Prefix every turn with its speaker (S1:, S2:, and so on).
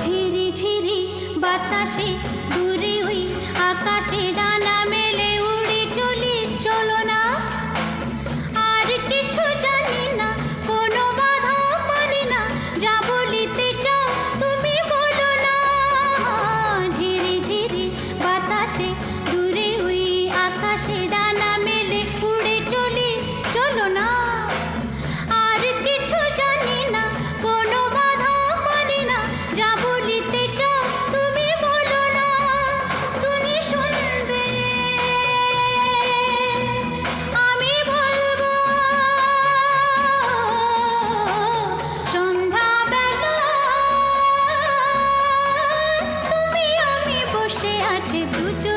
S1: ঝিরি ঝিরি বাতাসে দূরে ওই আকাশে ডানা মেলে উড়ে চলি, চলো না। আর কিছু জানি না, কোনো বাধা মানি না, যা বলিতে চাও তুমি বলো না। ঝিরি ঝিরি বাতাসে দূরে ওই আকাশে ডানা মেলে উড়ে চলি, চলো না। আর কিছু জানি না, কোনো বাধা মানি না, যা বলিতে চাও তুমি বলো না। তুমি শুনবে, আমি বলবো। সন্ধ্যাবেলা তুমি আমি বসে আছি দুজন।